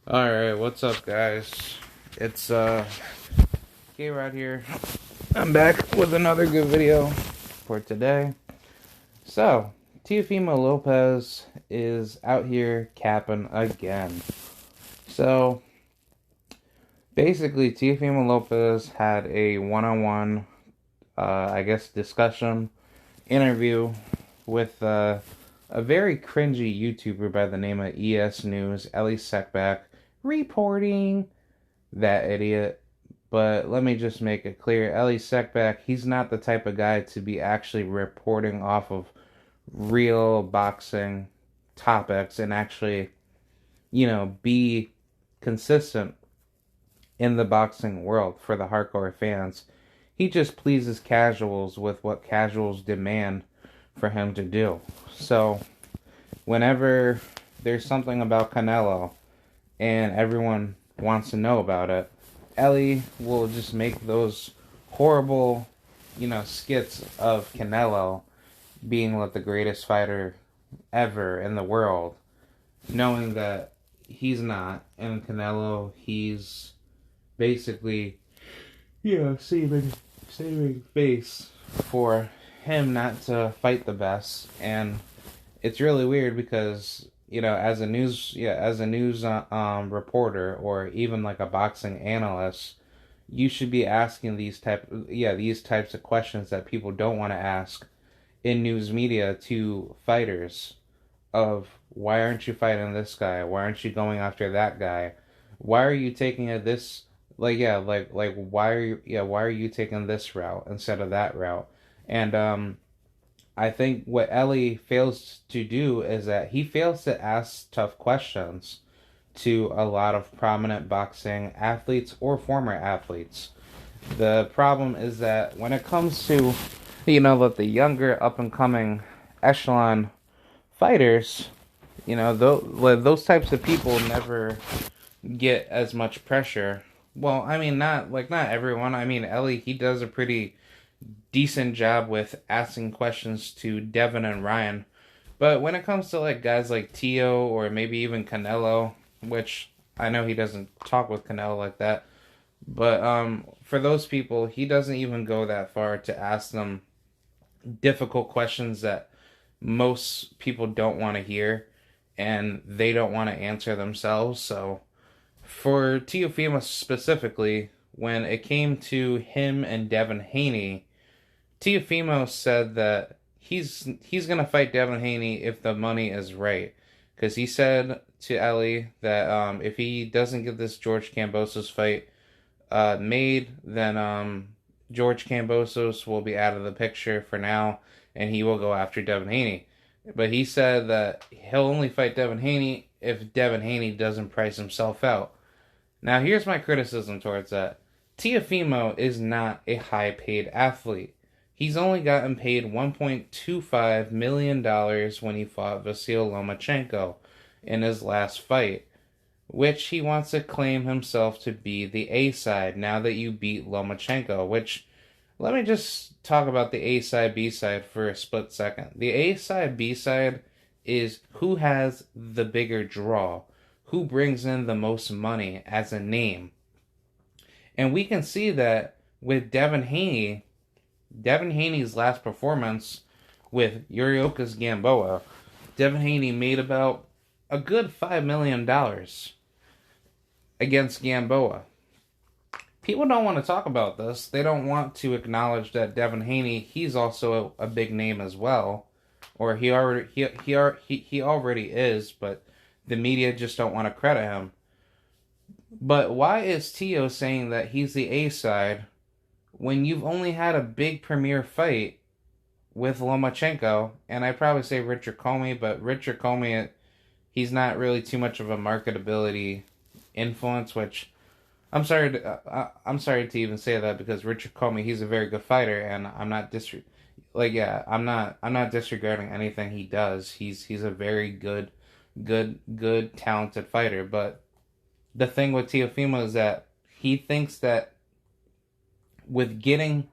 Alright, what's up, guys? It's, K-Rod here. I'm back with another good video for today. So, Teofimo Lopez is out here capping again. So, basically, Teofimo Lopez had a one-on-one, discussion, interview with, a very cringy YouTuber by the name of ES News, Ellie Seckback, reporting that idiot. But let me just make it clear, Ellie Seckback, he's not the type of guy to be actually reporting off of real boxing topics and actually, be consistent in the boxing world for the hardcore fans. He just pleases casuals with what casuals demand for him to do. So, whenever there's something about Canelo and everyone wants to know about it, Ellie will just make those horrible, skits of Canelo being like the greatest fighter ever in the world, knowing that he's not, and Canelo, he's basically, saving face for him not to fight the best. And it's really weird because as a news reporter, or even like a boxing analyst, you should be asking these types of questions that people don't want to ask in news media to fighters. Of, why aren't you fighting this guy? Why aren't you going after that guy? Why are you taking it this, why are you taking this route instead of that route? And I think what Ellie fails to do is that he fails to ask tough questions to a lot of prominent boxing athletes or former athletes. The problem is that when it comes to, the younger up and coming echelon fighters, those types of people never get as much pressure. Well, I mean, not everyone. I mean, Ellie, he does a pretty decent job with asking questions to Devin and Ryan. But when it comes to like guys like Tio or maybe even Canelo, which I know he doesn't talk with Canelo like that, but for those people, he doesn't even go that far to ask them difficult questions that most people don't want to hear and they don't want to answer themselves. So for Teofimo specifically, when it came to him and Devin Haney, Teofimo said that he's gonna fight Devin Haney if the money is right, because he said to Ellie that if he doesn't get this George Kambosos fight made, then George Kambosos will be out of the picture for now, and he will go after Devin Haney. But he said that he'll only fight Devin Haney if Devin Haney doesn't price himself out. Now, here's my criticism towards that. Teofimo is not a high-paid athlete. He's only gotten paid $1.25 million when he fought Vasyl Lomachenko in his last fight, which he wants to claim himself to be the A-side now that you beat Lomachenko, which, let me just talk about the A-side, B-side for a split second. The A-side, B-side is who has the bigger draw, who brings in the most money as a name. And we can see that with Devin Haney. Devin Haney's last performance with Yuriorkis Gamboa, Devin Haney made about a good $5 million against Gamboa. People don't want to talk about this. They don't want to acknowledge that Devin Haney, he's also a big name as well, or he already is, but the media just don't want to credit him. But why is Tio saying that he's the A-side when you've only had a big premier fight with Lomachenko? And I'd probably say Richard Comey, but Richard Comey, he's not really too much of a marketability influence, which I'm sorry to even say that, because Richard Comey, he's a very good fighter, and I'm not I'm not disregarding anything he does. He's a very good talented fighter. But the thing with Teofimo is that he thinks that with getting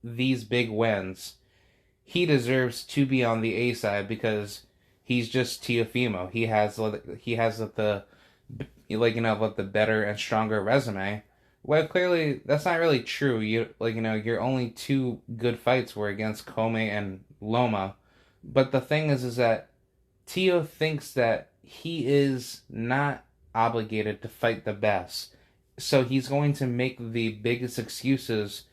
these big wins, he deserves to be on the A side because he's just Teofimo. He has the with the better and stronger resume. Well, clearly that's not really true. Your only two good fights were against Kome and Loma. But the thing is that Tio thinks that he is not obligated to fight the best. So he's going to make the biggest excuses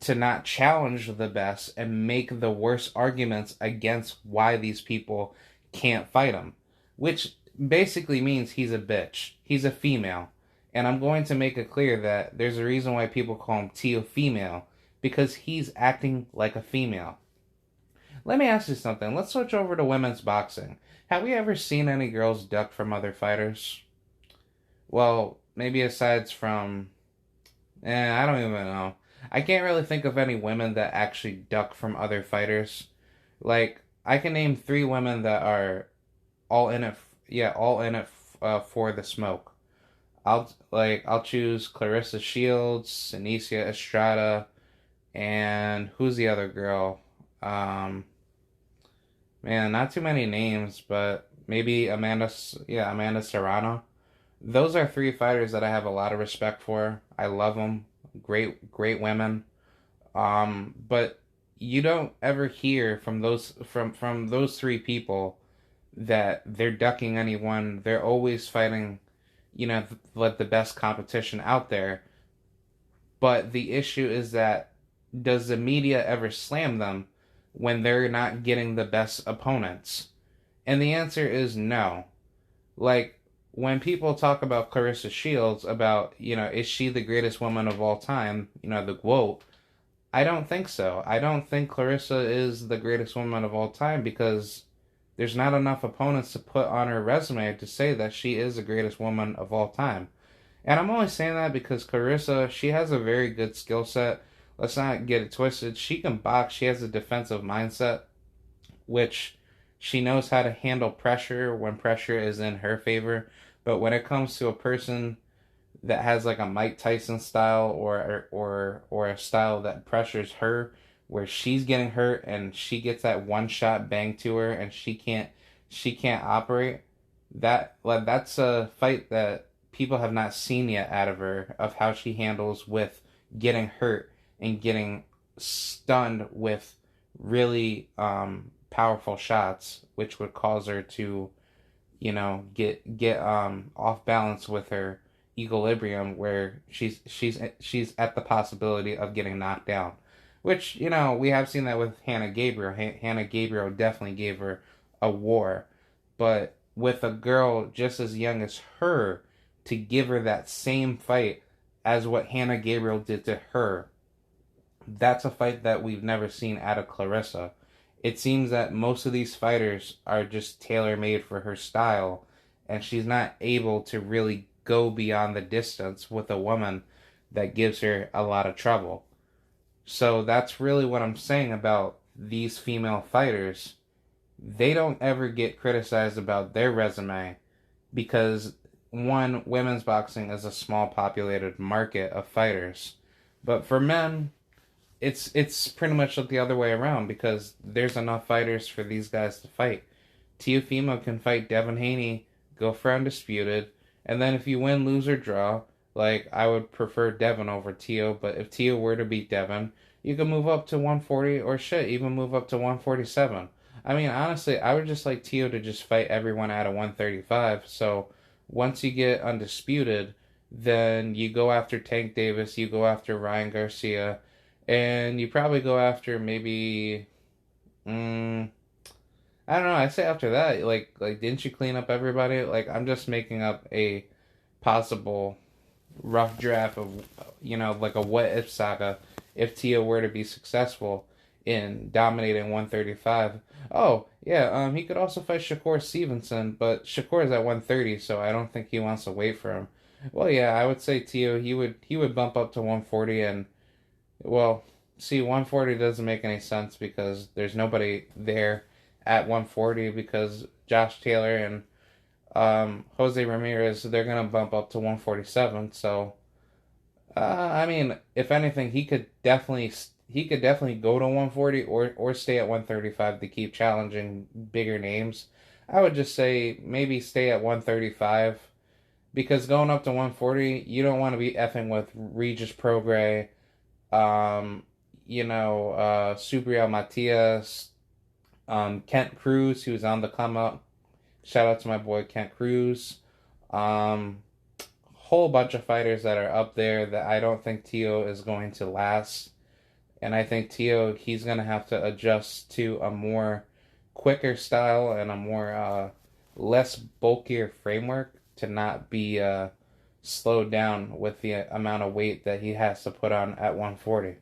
to not challenge the best and make the worst arguments against why these people can't fight him. Which basically means he's a bitch. He's a female. And I'm going to make it clear that there's a reason why people call him Teofimo, because he's acting like a female. Let me ask you something. Let's switch over to women's boxing. Have we ever seen any girls duck from other fighters? Well, maybe aside from... I don't even know. I can't really think of any women that actually duck from other fighters. Like, I can name three women that are all in it. Yeah, all in it for the smoke. I'll choose Clarissa Shields, Senicia Estrada, and who's the other girl? Man, not too many names, but maybe Amanda Serrano. Those are three fighters that I have a lot of respect for. I love them. Great women. But you don't ever hear from those three people that they're ducking anyone. They're always fighting, like the best competition out there. But the issue is that does the media ever slam them when they're not getting the best opponents? And the answer is no. Like, when people talk about Clarissa Shields, about, is she the greatest woman of all time, the quote, I don't think so. I don't think Clarissa is the greatest woman of all time because there's not enough opponents to put on her resume to say that she is the greatest woman of all time. And I'm only saying that because Clarissa, she has a very good skill set. Let's not get it twisted. She can box. She has a defensive mindset, which she knows how to handle pressure when pressure is in her favor. But when it comes to a person that has like a Mike Tyson style or a style that pressures her, where she's getting hurt and she gets that one shot bang to her and she can't operate, that's a fight that people have not seen yet out of her, of how she handles with getting hurt and getting stunned with really powerful shots, which would cause her to get off balance with her equilibrium, where she's at the possibility of getting knocked down, which we have seen that with Hannah Gabriel. Hannah Gabriel definitely gave her a war, but with a girl just as young as her, to give her that same fight as what Hannah Gabriel did to her, that's a fight that we've never seen out of Clarissa. It seems that most of these fighters are just tailor-made for her style, and she's not able to really go beyond the distance with a woman that gives her a lot of trouble. So that's really what I'm saying about these female fighters. They don't ever get criticized about their resume because, one, women's boxing is a small populated market of fighters. But for men, it's pretty much the other way around, because there's enough fighters for these guys to fight. Teofimo can fight Devin Haney, go for undisputed, and then if you win, lose, or draw, like, I would prefer Devin over Teo, but if Teo were to beat Devin, you can move up to 140, or shit, even move up to 147. I mean, honestly, I would just like Teo to just fight everyone out of 135, so once you get undisputed, then you go after Tank Davis, you go after Ryan Garcia, and you probably go after maybe, I don't know. I say after that, like didn't you clean up everybody? Like, I'm just making up a possible rough draft of, like a what if saga if Tio were to be successful in dominating 135. Oh yeah, he could also fight Shakur Stevenson, but Shakur is at 130, so I don't think he wants to wait for him. Well, yeah, I would say Tio, he would bump up to 140 and. Well, see, 140 doesn't make any sense because there's nobody there at 140, because Josh Taylor and Jose Ramirez, they're going to bump up to 147. So, I mean, if anything, he could definitely go to 140 or stay at 135 to keep challenging bigger names. I would just say maybe stay at 135, Because going up to 140, you don't want to be effing with Regis Prograis, um, Subriel Matias, Kent Cruz, who's on the come up. Shout out to my boy Kent Cruz. Um, Whole bunch of fighters that are up there that I don't think Teo is going to last. And I think Teo, he's going to have to adjust to a more quicker style and a more less bulkier framework to not be slowed down with the amount of weight that he has to put on at 140.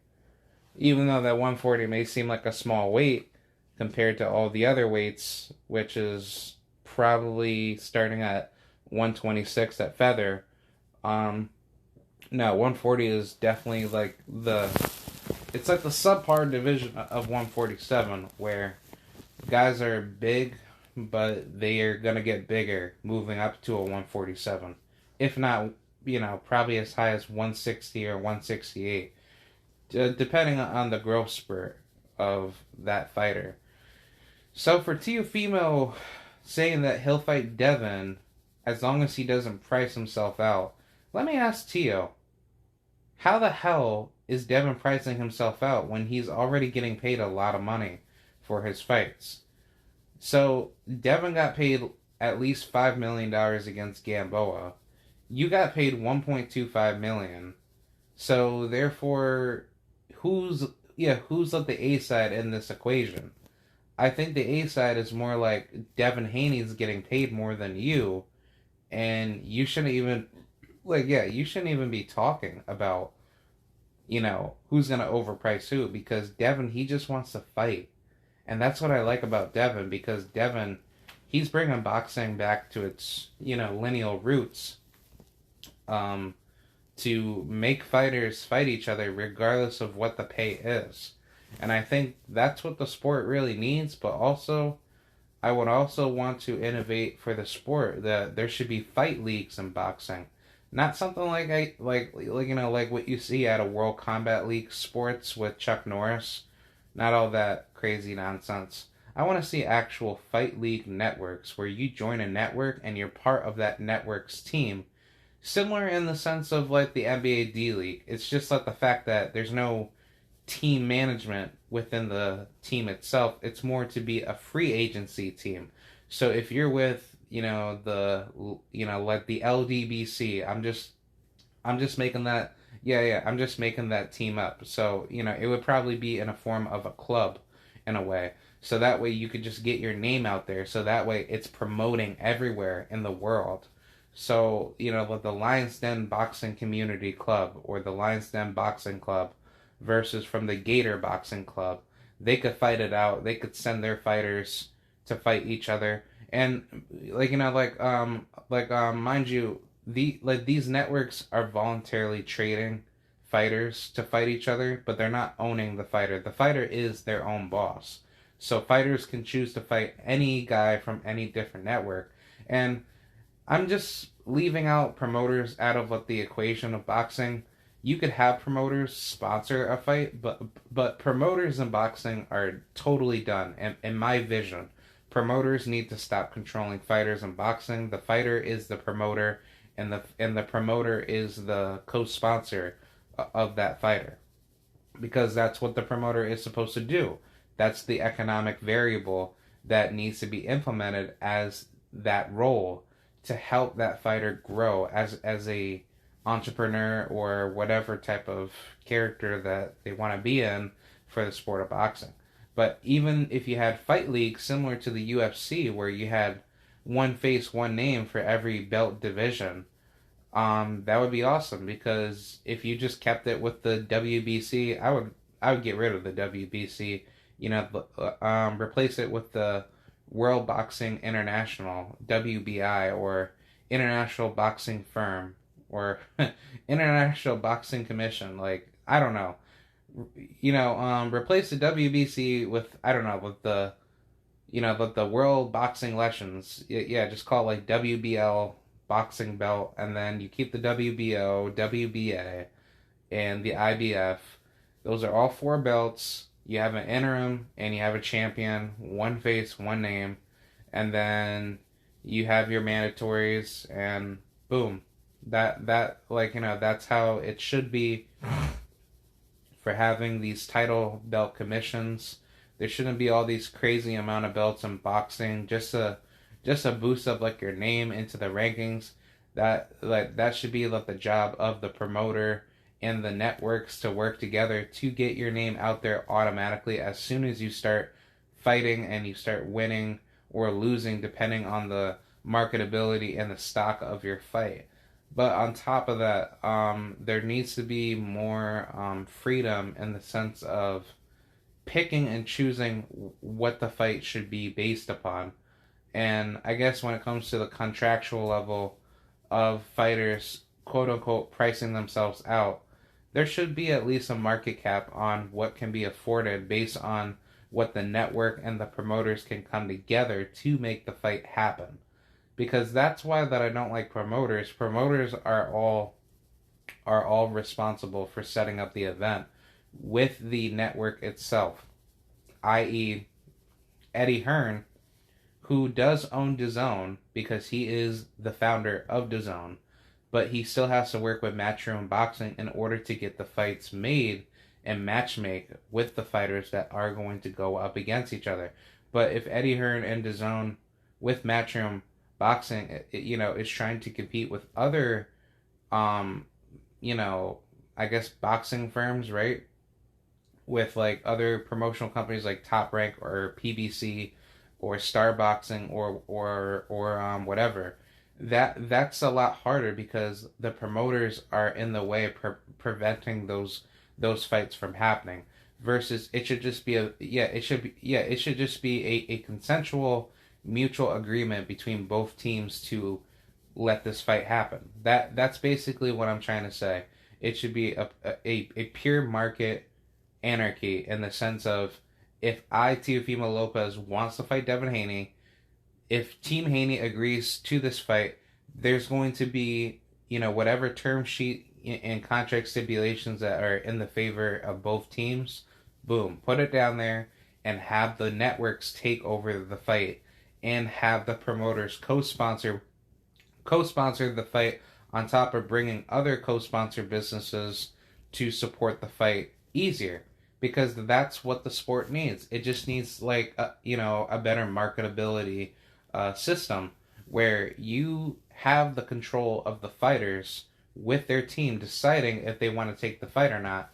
Even though that 140 may seem like a small weight compared to all the other weights, which is probably starting at 126 at feather. No, 140 is definitely like it's like the subpar division of 147 where guys are big, but they are going to get bigger moving up to a 147. If not, probably as high as 160 or 168, depending on the growth spurt of that fighter. So for Teofimo saying that he'll fight Devin as long as he doesn't price himself out, let me ask Teo, how the hell is Devin pricing himself out when he's already getting paid a lot of money for his fights? So Devin got paid at least $5 million against Gamboa. You got paid $1.25 million. So therefore, who's like the A side in this equation? I think the A side is more like Devin Haney's getting paid more than you, and you shouldn't even you shouldn't even be talking about who's gonna overprice who, because Devin, he just wants to fight. And that's what I like about Devin, because Devin, he's bringing boxing back to its, lineal roots, to make fighters fight each other regardless of what the pay is. And I think that's what the sport really needs, but also, I would also want to innovate for the sport that there should be fight leagues in boxing. Not something like what you see at a World Combat League sports with Chuck Norris. Not all that crazy nonsense. I want to see actual fight league networks where you join a network and you're part of that network's team. Similar in the sense of like the NBA D League. It's just like the fact that there's no team management within the team itself. It's more to be a free agency team. So if you're with, like the LDBC, I'm just making that, I'm just making that team up. So, it would probably be in a form of a club in a way. So that way you could just get your name out there. So that way it's promoting everywhere in the world. So, with the Lions Den Boxing Community Club or the Lions Den Boxing Club versus from the Gator Boxing Club, they could fight it out. They could send their fighters to fight each other. And mind you, these networks are voluntarily trading fighters to fight each other, but they're not owning the fighter. The fighter is their own boss. So fighters can choose to fight any guy from any different network. And I'm just leaving out promoters out of the equation of boxing. You could have promoters sponsor a fight, but promoters in boxing are totally done. In my vision, promoters need to stop controlling fighters in boxing. The fighter is the promoter, and the promoter is the co-sponsor of that fighter, because that's what the promoter is supposed to do. That's the economic variable that needs to be implemented as that role to help that fighter grow as a entrepreneur or whatever type of character that they want to be in for the sport of boxing. But even if you had fight leagues similar to the UFC, where you had one face, one name for every belt division, that would be awesome. Because if you just kept it with the WBC, I would get rid of the WBC. Replace it with the World Boxing International, WBI, or International Boxing Firm, or International Boxing Commission. I don't know. Replace the WBC with, I don't know, with the World Boxing Lessons. Yeah, just call it WBL boxing belt, and then you keep the WBO, WBA, and the IBF. Those are all 4 belts. You have an interim and you have a champion, one face, one name, and then you have your mandatories, and boom. That like, that's how it should be for having these title belt commissions. There shouldn't be all these crazy amount of belts in boxing just a boost up like your name into the rankings. That should be like the job of the promoter and the networks to work together to get your name out there automatically as soon as you start fighting and you start winning or losing depending on the marketability and the stock of your fight. But on top of that, there needs to be more freedom in the sense of picking and choosing what the fight should be based upon. And I guess when it comes to the contractual level of fighters, quote unquote, pricing themselves out, there should be at least a market cap on what can be afforded based on what the network and the promoters can come together to make the fight happen. Because that's why that I don't like promoters. Promoters are all responsible for setting up the event with the network itself, i.e. Eddie Hearn, who does own DAZN because he is the founder of DAZN, but he still has to work with Matchroom Boxing in order to get the fights made and matchmake with the fighters that are going to go up against each other. But if Eddie Hearn and DAZN with Matchroom Boxing, is trying to compete with other, I guess boxing firms, right? With like other promotional companies like Top Rank or PBC or Star Boxing or whatever. That's a lot harder because the promoters are in the way preventing those fights from happening. Versus it should just be it should just be a consensual mutual agreement between both teams to let this fight happen. That's basically what I'm trying to say. It should be a pure market anarchy in the sense of if Teofimo Lopez wants to fight Devin Haney, if Team Haney agrees to this fight, there's going to be, whatever term sheet and contract stipulations that are in the favor of both teams, boom, put it down there and have the networks take over the fight and have the promoters co-sponsor the fight on top of bringing other co-sponsor businesses to support the fight easier, because that's what the sport needs. It just needs like a better marketability system where you have the control of the fighters with their team deciding if they want to take the fight or not,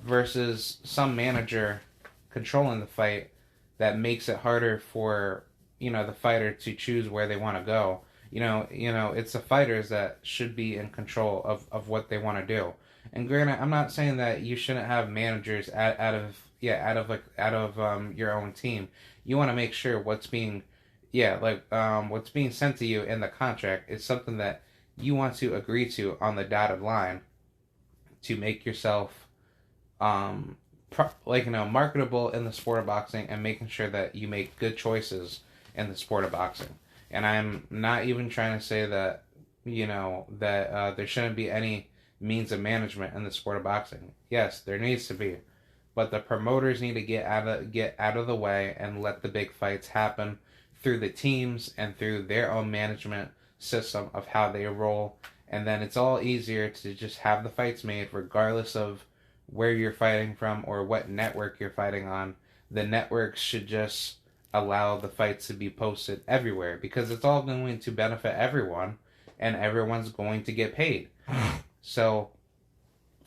versus some manager controlling the fight that makes it harder for the fighter to choose where they want to go. It's the fighters that should be in control of what they want to do. And granted, I'm not saying that you shouldn't have managers out of your own team. You want to make sure what's being sent to you in the contract is something that you want to agree to on the dotted line to make yourself marketable in the sport of boxing, and making sure that you make good choices in the sport of boxing. And I'm not even trying to say that there shouldn't be any means of management in the sport of boxing. Yes, there needs to be, but the promoters need to get out of the way and let the big fights happen through the teams and through their own management system of how they roll. And then it's all easier to just have the fights made regardless of where you're fighting from or what network you're fighting on. The networks should just allow the fights to be posted everywhere, because it's all going to benefit everyone and everyone's going to get paid. So,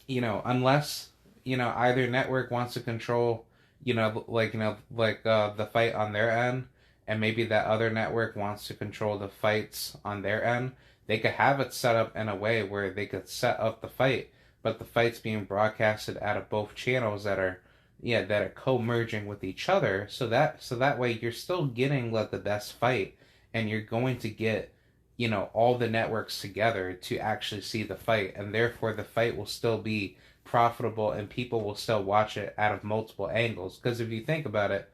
unless, either network wants to control, the fight on their end, and maybe that other network wants to control the fights on their end, they could have it set up in a way where they could set up the fight, but the fight's being broadcasted out of both channels that are co-merging with each other, so that way you're still getting the best fight, and you're going to get all the networks together to actually see the fight, and therefore the fight will still be profitable and people will still watch it out of multiple angles. Because if you think about it,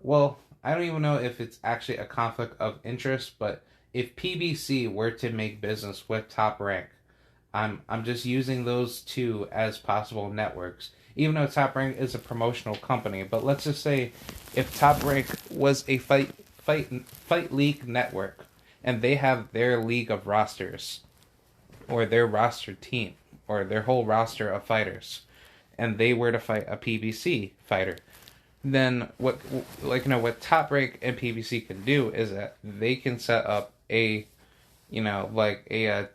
well, I don't even know if it's actually a conflict of interest, but if PBC were to make business with Top Rank, I'm just using those two as possible networks, even though Top Rank is a promotional company. But let's just say if Top Rank was a fight league network, and they have their league of rosters, or their roster team or their whole roster of fighters, and they were to fight a PBC fighter, then what Top Rank and PBC can do is that they can set up a I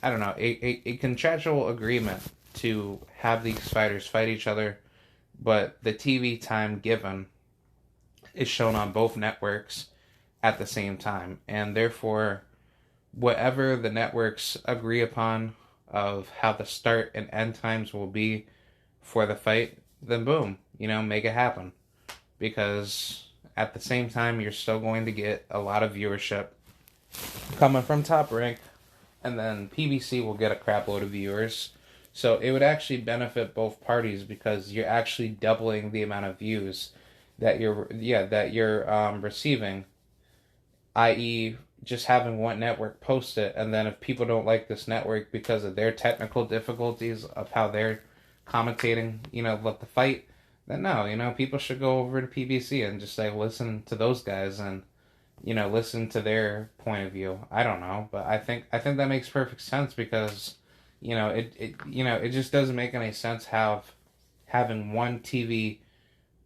don't know, a contractual agreement to have these fighters fight each other, but the TV time given is shown on both networks at the same time, and therefore whatever the networks agree upon of how the start and end times will be for the fight, then boom, make it happen. Because at the same time, you're still going to get a lot of viewership coming from Top Rank, and then PBC will get a crap load of viewers. So it would actually benefit both parties because you're actually doubling the amount of views that you're receiving, i.e., just having one network post it, and then if people don't like this network because of their technical difficulties of how they're commentating, the fight, then no, people should go over to PBC and just listen to those guys and listen to their point of view. I don't know, but I think that makes perfect sense because it just doesn't make any sense having one TV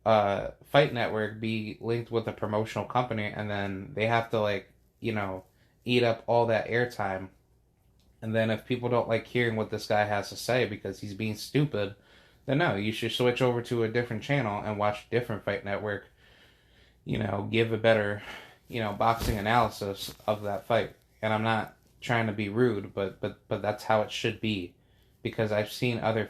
fight network be linked with a promotional company, and then they have to eat up all that airtime. And then if people don't like hearing what this guy has to say because he's being stupid, then no, you should switch over to a different channel and watch a different fight network, give a better, boxing analysis of that fight. And I'm not trying to be rude, but that's how it should be. Because I've seen other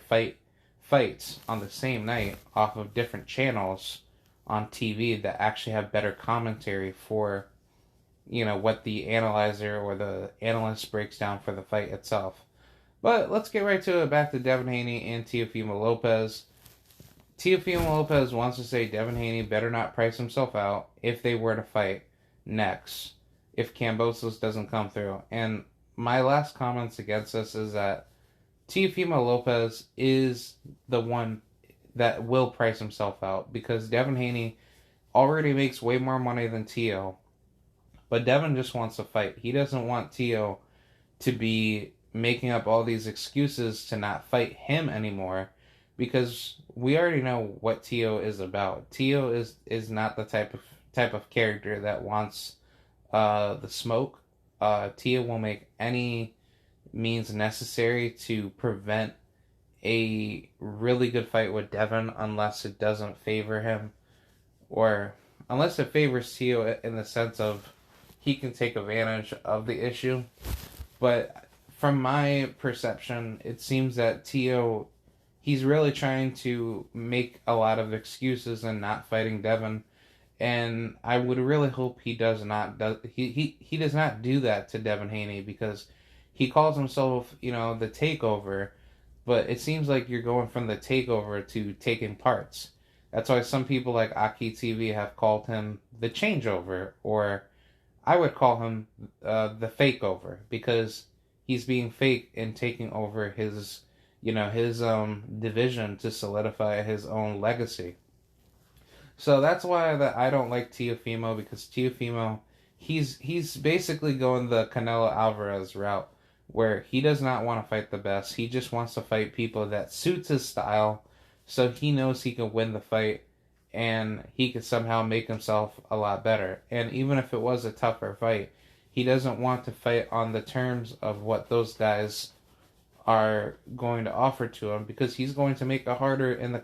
fights on the same night off of different channels on TV that actually have better commentary for what the analyzer or the analyst breaks down for the fight itself. But let's get right to it. Back to Devin Haney and Teofimo Lopez. Teofimo Lopez wants to say Devin Haney better not price himself out if they were to fight next, if Kambosos doesn't come through. And my last comments against this is that Teofimo Lopez is the one that will price himself out because Devin Haney already makes way more money than Teo. But Devin just wants to fight. He doesn't want Teo to be making up all these excuses to not fight him anymore because we already know what Teo is about. Teo is not the type of character that wants the smoke. Teo will make any means necessary to prevent a really good fight with Devin unless it doesn't favor him, or unless it favors Teo in the sense of he can take advantage of the issue. But from my perception, it seems that Teo, he's really trying to make a lot of excuses and not fighting Devin. And I would really hope he does not do that to Devin Haney because he calls himself, the takeover, but it seems like you're going from the takeover to taking parts. That's why some people like Aki TV have called him the changeover, or I would call him the fake over because he's being fake and taking over his division to solidify his own legacy. So that's why I don't like Teofimo, because Teofimo, he's basically going the Canelo Alvarez route where he does not want to fight the best. He just wants to fight people that suits his style, so he knows he can win the fight and he could somehow make himself a lot better. And even if it was a tougher fight, he doesn't want to fight on the terms of what those guys are going to offer to him, because he's going to make it harder in the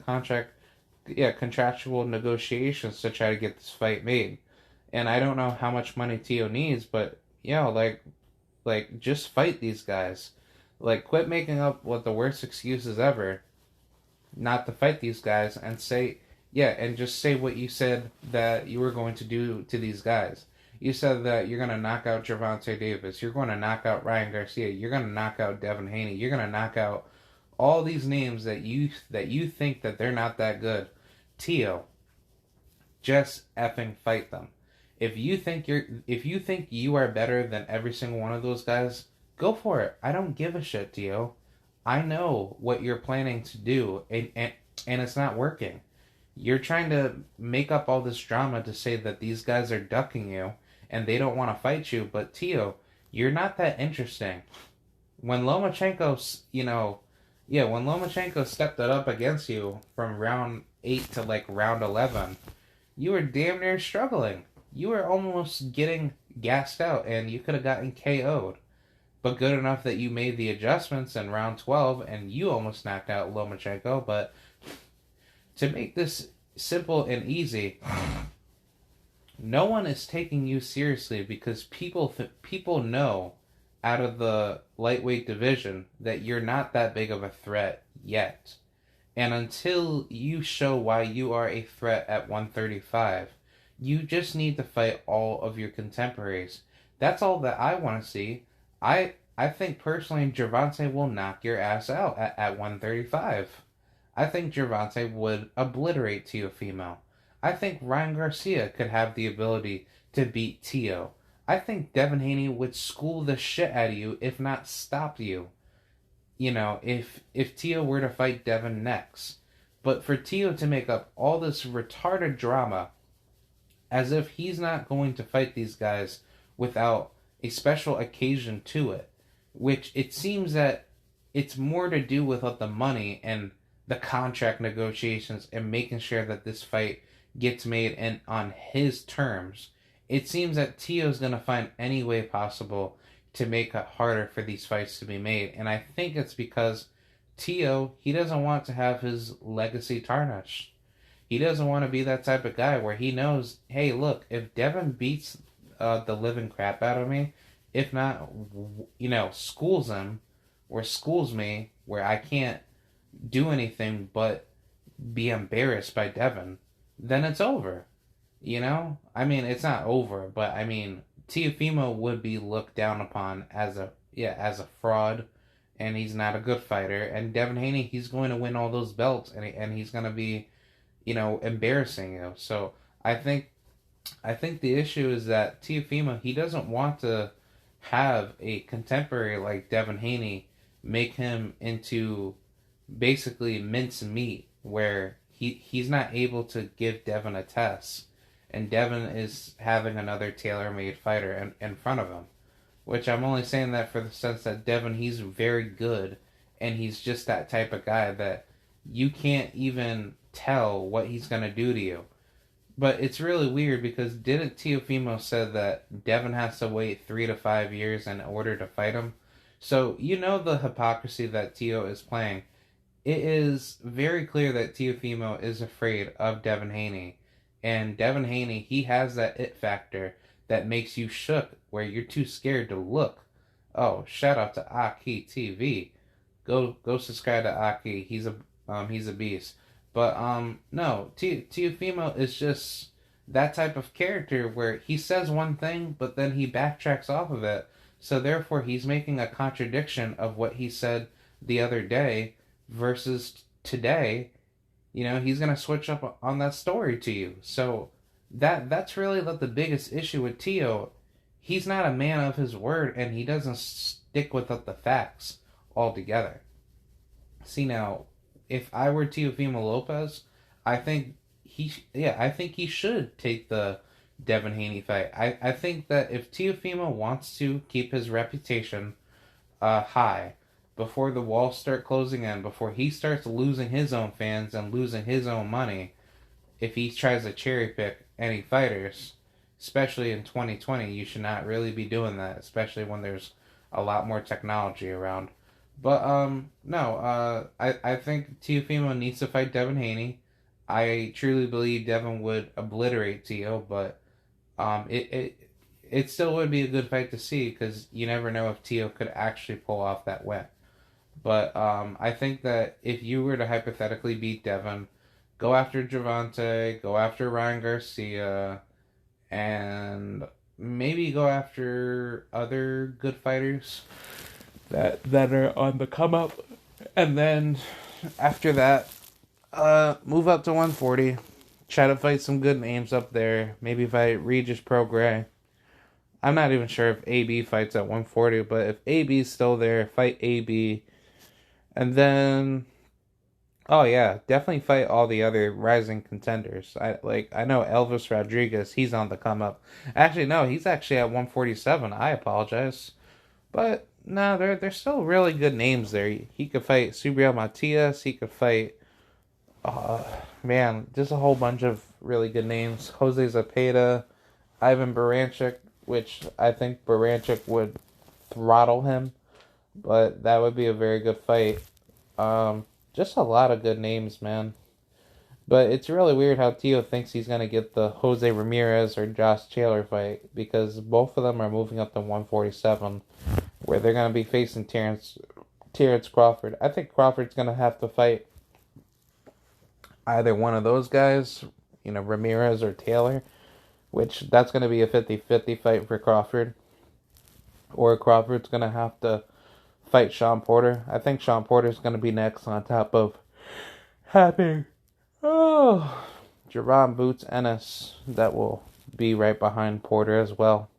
contractual negotiations to try to get this fight made. And I don't know how much money Teo needs, but just fight these guys. Quit making up the worst excuses ever not to fight these guys, and just say what you said that you were going to do to these guys. You said that you're going to knock out Gervonta Davis. You're going to knock out Ryan Garcia. You're going to knock out Devin Haney. You're going to knock out all these names that you think that they're not that good. Teo, just effing fight them. If you think you are better than every single one of those guys, go for it. I don't give a shit, Teo. I know what you're planning to do, and it's not working. You're trying to make up all this drama to say that these guys are ducking you and they don't want to fight you, but Teo, you're not that interesting. when Lomachenko, yeah, when Lomachenko stepped it up against you from round 8 to like round 11, you were damn near struggling. You were almost getting gassed out and you could have gotten KO'd. But good enough that you made the adjustments in round 12 and you almost knocked out Lomachenko. But to make this simple and easy, no one is taking you seriously because people know out of the lightweight division that you're not that big of a threat yet. And until you show why you are a threat at 135, you just need to fight all of your contemporaries. That's all that I want to see. I think personally Gervonta will knock your ass out at 135. I think Gervonta would obliterate Teofimo. I think Ryan Garcia could have the ability to beat Teo. I think Devin Haney would school the shit out of you, if not stop you. If Teo were to fight Devin next. But for Teo to make up all this retarded drama as if he's not going to fight these guys without a special occasion to it, which it seems that it's more to do with the money and the contract negotiations and making sure that this fight gets made and on his terms. It seems that Teo's going to find any way possible to make it harder for these fights to be made. And I think it's because Teo, he doesn't want to have his legacy tarnished. He doesn't want to be that type of guy where he knows, hey, look, if Devin beats the living crap out of me, if not, schools him or schools me where I can't do anything but be embarrassed by Devin, then it's over. I mean, it's not over, but I mean, Teofimo would be looked down upon as a fraud, and he's not a good fighter. And Devin Haney, he's going to win all those belts, and he's going to be, embarrassing you. So I think the issue is that Teofimo, he doesn't want to have a contemporary like Devin Haney make him into basically mince meat, where he's not able to give Devin a test, and Devin is having another tailor-made fighter in front of him. Which I'm only saying that for the sense that Devin, he's very good, and he's just that type of guy that you can't even tell what he's going to do to you. But it's really weird because didn't Teofimo said that Devin has to wait 3 to 5 years in order to fight him? So the hypocrisy that Teo is playing. It is very clear that Teofimo is afraid of Devin Haney. And Devin Haney, he has that it factor that makes you shook, where you're too scared to look. Oh, shout out to Aki TV. Go subscribe to Aki. He's a beast. But no, Teofimo is just that type of character where he says one thing, but then he backtracks off of it. So therefore, he's making a contradiction of what he said the other day versus today. He's gonna switch up on that story to you. So that's really the biggest issue with Teo. He's not a man of his word, and he doesn't stick with the facts altogether. See now, if I were Teofimo Lopez, I think he should take the Devin Haney fight. I think that if Teofimo wants to keep his reputation high before the walls start closing in, before he starts losing his own fans and losing his own money, if he tries to cherry pick any fighters, especially in 2020, you should not really be doing that, especially when there's a lot more technology around. But no, I think Teofimo needs to fight Devin Haney. I truly believe Devin would obliterate Teo, but it still would be a good fight to see because you never know if Teo could actually pull off that win. But I think that if you were to hypothetically beat Devin, go after Gervonta, go after Ryan Garcia, and maybe go after other good fighters that are on the come up, and then after that, move up to 140. Try to fight some good names up there. Maybe fight Regis Prograis. I'm not even sure if AB fights at 140, but if AB's still there, fight AB. And then, oh yeah, definitely fight all the other rising contenders. I know Elvis Rodriguez, he's on the come up. Actually, no, he's actually at 147. I apologize. But No, they're still really good names there. He could fight Subriel Matias. He could fight, uh, man, just a whole bunch of really good names. Jose Zapata, Ivan Baranchik, which I think Baranchik would throttle him, but that would be a very good fight. Just a lot of good names, man. But it's really weird how Tio thinks he's gonna get the Jose Ramirez or Josh Taylor fight because both of them are moving up to 147, where they're gonna be facing Terrence Crawford. I think Crawford's gonna have to fight either one of those guys, Ramirez or Taylor, which that's gonna be a 50-50 fight for Crawford. Or Crawford's gonna have to fight Sean Porter. I think Sean Porter's gonna be next on top of having Jerron Boots Ennis that will be right behind Porter as well.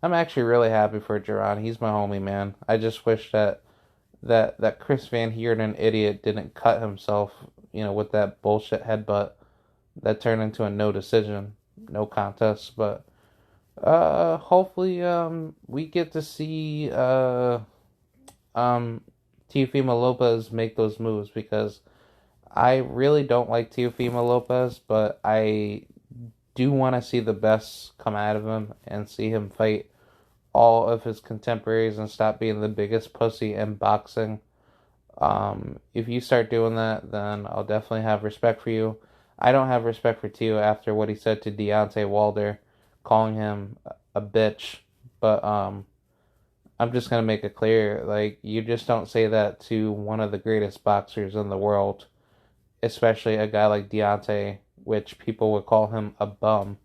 I'm actually really happy for Jerron. He's my homie, man. I just wish that Chris Van Heerden idiot didn't cut himself, with that bullshit headbutt that turned into a no decision, no contest. But hopefully we get to see Teofimo Lopez make those moves because I really don't like Teofimo Lopez, but I do want to see the best come out of him and see him fight all of his contemporaries and stop being the biggest pussy in boxing. If you start doing that, then I'll definitely have respect for you. I don't have respect for Tio after what he said to Deontay Wilder, calling him a bitch. But I'm just gonna make it clear, like you just don't say that to one of the greatest boxers in the world, especially a guy like Deontay, which people would call him a bum,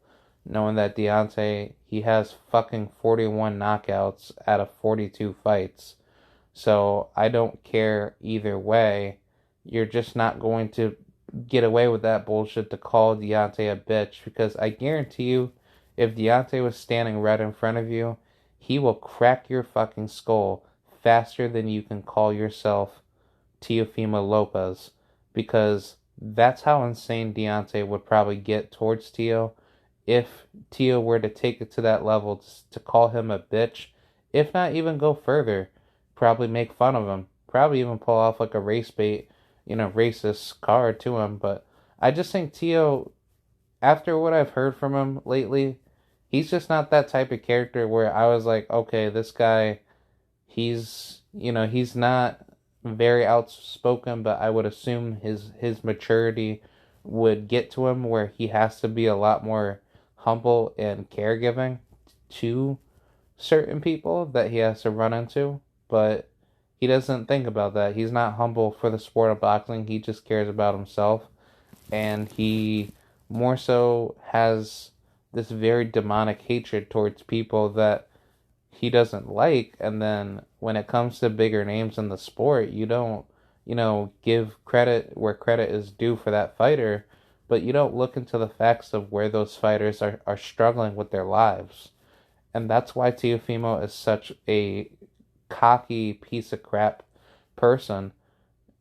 knowing that Deontay, he has fucking 41 knockouts out of 42 fights. So I don't care either way. You're just not going to get away with that bullshit to call Deontay a bitch because I guarantee you, if Deontay was standing right in front of you, he will crack your fucking skull faster than you can call yourself Teofimo Lopez because that's how insane Deontay would probably get towards Tio if Tio were to take it to that level to call him a bitch, if not even go further, probably make fun of him, probably even pull off like a race bait, racist card to him. But I just think Tio, after what I've heard from him lately, he's just not that type of character where I was like, okay, this guy, he's not very outspoken, but I would assume his maturity would get to him where he has to be a lot more humble and caregiving to certain people that he has to run into, but he doesn't think about that. He's not humble for the sport of boxing. He just cares about himself, and he more so has this very demonic hatred towards people that he doesn't like. And then when it comes to bigger names in the sport, you don't, give credit where credit is due for that fighter, but you don't look into the facts of where those fighters are struggling with their lives. And that's why Teofimo is such a cocky piece of crap person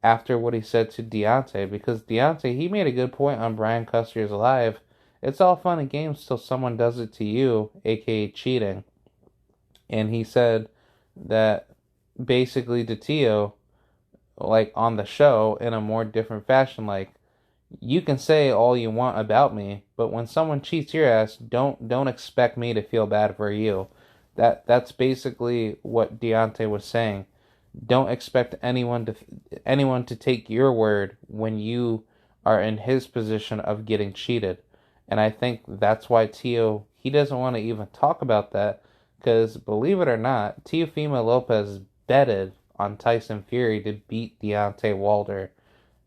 after what he said to Deontay, because Deontay, he made a good point on Brian Custer's Live. It's all fun and games till someone does it to you, aka cheating. And he said that basically to Tio, like on the show, in a more different fashion, like, you can say all you want about me, but when someone cheats your ass, don't expect me to feel bad for you. That's basically what Deontay was saying. Don't expect anyone to take your word when you are in his position of getting cheated. And I think that's why Tio, he doesn't want to even talk about that because believe it or not, Teofimo Lopez betted on Tyson Fury to beat Deontay Wilder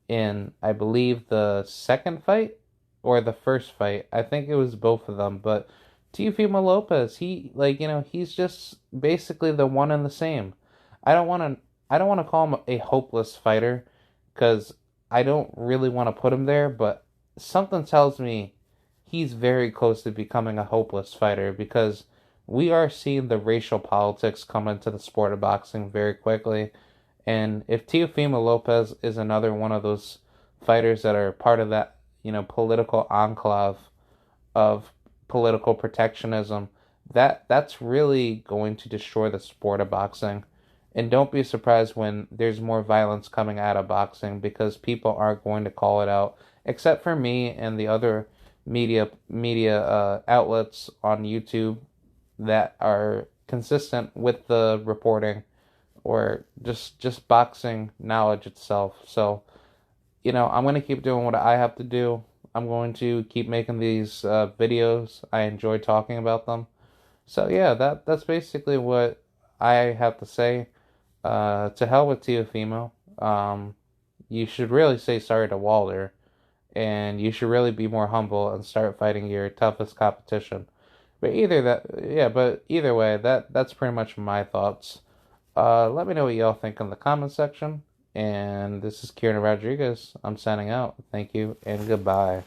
in, I believe, the second fight or the first fight. I think it was both of them. But Teofimo Lopez, he, like, he's just basically the one and the same. I don't want to I don't want to call him a hopeless fighter because I don't really want to put him there, but something tells me he's very close to becoming a hopeless fighter because we are seeing the racial politics come into the sport of boxing very quickly. And if Teofimo Lopez is another one of those fighters that are part of that, political enclave of political protectionism, that's really going to destroy the sport of boxing. And don't be surprised when there's more violence coming out of boxing because people aren't going to call it out, except for me and the other media outlets on YouTube that are consistent with the reporting or just boxing knowledge itself. So, I'm going to keep doing what I have to do. I'm going to keep making these videos. I enjoy talking about them. So yeah, that's basically what I have to say. To hell with Teofimo. You should really say sorry to Walter, and you should really be more humble and start fighting your toughest competition. But either way, that's pretty much my thoughts. Let me know what y'all think in the comment section. And this is Kieran Rodriguez. I'm signing out. Thank you and goodbye.